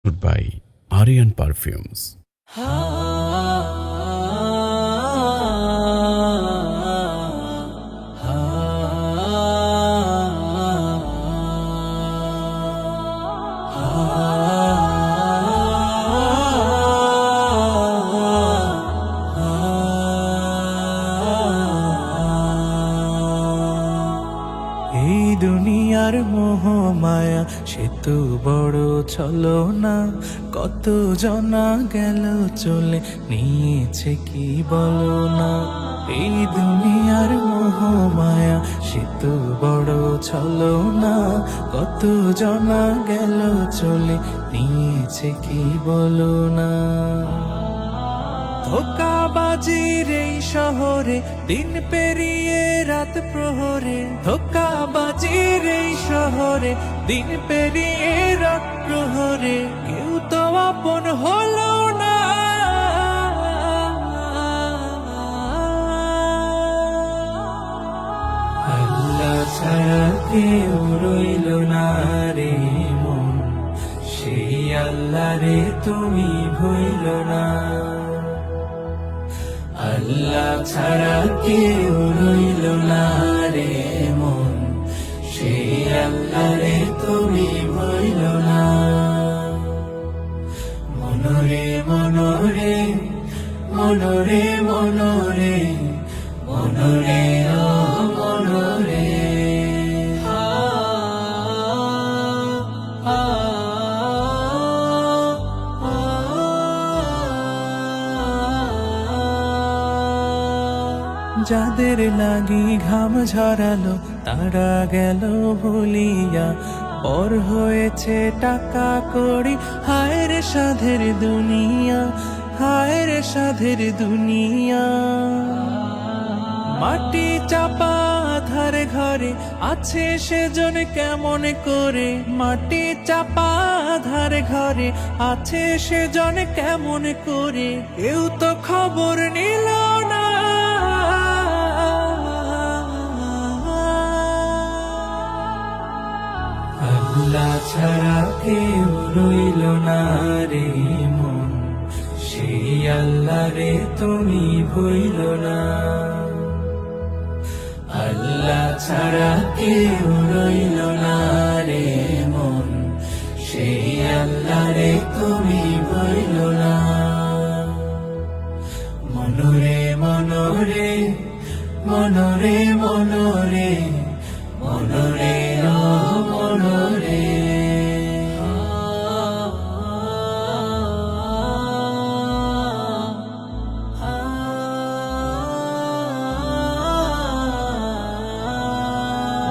by Aryan Perfumes. এই দুনিয়ার মোহ মায়া সে তো বড় ছলনা, কত জনা গেল চলে নিয়েছে কি বলো না। এই দুনিয়ার মোহ মায়া সে তো বড় ছলনা, কত জনা গেল চলে নিয়েছে কি বলো না। ধোঁকাবাজির এই শহরে দিন পেরিয়ে রাত প্রহরে, ধোঁকাবাজির এই শহরে দিন পেরিয়ে রাত প্রহরে, কেউ তো আপন হলো না। আল্লাহ ছাড়া কেউ রইল না রে মন, সেই আল্লাহ রে তুমি ভুইল না। আল্লাহ ছাড়া কেউ রইল না রে মন, সেই আল্লাহ রে তুমি ভুইল না। মনরে মনরে মনরে মনরে মনরে ও মনরে, যাদের লাগি ঘাম ঝরালো তারা গেল ভুলিয়া, পর হয়েছে টাকা কড়ি, হায় রে সাধের দুনিয়া, হায় রে সাধের দুনিয়া। মাটি চাপা আধার ঘরে আছে সেজন কেমন করে, মাটি চাপা আধার ঘরে আছে সেজন কেমন করে, কেউ তো খবর নিল না। আল্লাহ ছাড়া কেউ রইল না রে মন, সেই আল্লাহ রে তুমি ভুইল না। আল্লাহ ছাড়া কেউ রইল না রে মন, সেই আল্লাহ রে তুমি ভুইল না। মনরে মনরে মনরে মনরে মনরে ও মনরে,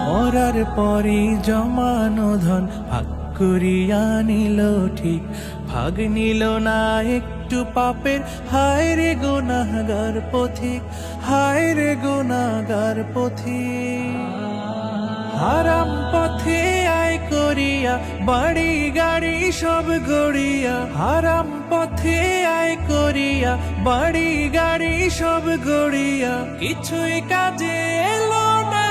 মরার পরে জমানো ধন ভাগ করিয়া নিল ঠিক, ভাগ নিল না একটু পাপের, হায় রে গুনাহগার পথিক, হায় রে গুনাহগার পথিক। হারাম পথে আয় করিয়া বাড়ি গাড়ি সব গড়িয়া, হারাম পথে আয় করিয়া বাড়ি গাড়ি সব গড়িয়া, কিছুই কাজে এলো না।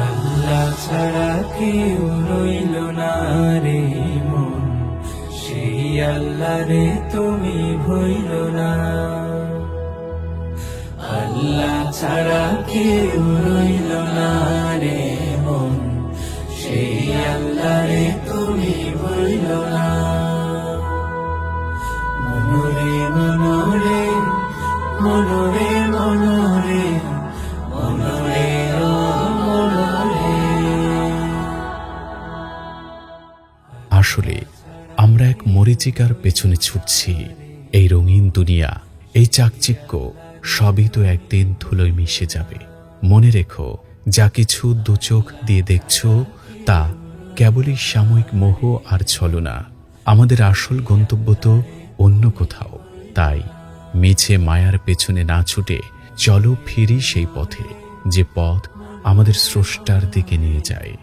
আল্লাহ ছাড়া কেউ রইল না রে মন, সেই আল্লাহ রে তুমি ভুইল না। আল্লাহ ছাড়া কেউ রইল না রে মন, সেই আল্লাহ রে তুমি ভুইল না। মনরে মনরে মনরে মনরে মনরে ও মনরে। আসলে আমরা এক মরীচিকার পেছনে ছুটছি। এই রঙিন দুনিয়া, এই চাকচিক্য সবই তো একদিন ধুলোয় মিশে যাবে। মনে রেখো, যা কিছু দু চোখ দিয়ে দেখছো তা কেবলই সাময়িক মোহ আর ছলনা। আমাদের আসল গন্তব্য তো অন্য কোথাও। তাই মিছে মায়ার পেছনে না ছুটে চলো ফিরি সেই পথে, যে পথ আমাদের স্রষ্টার দিকে নিয়ে যায়।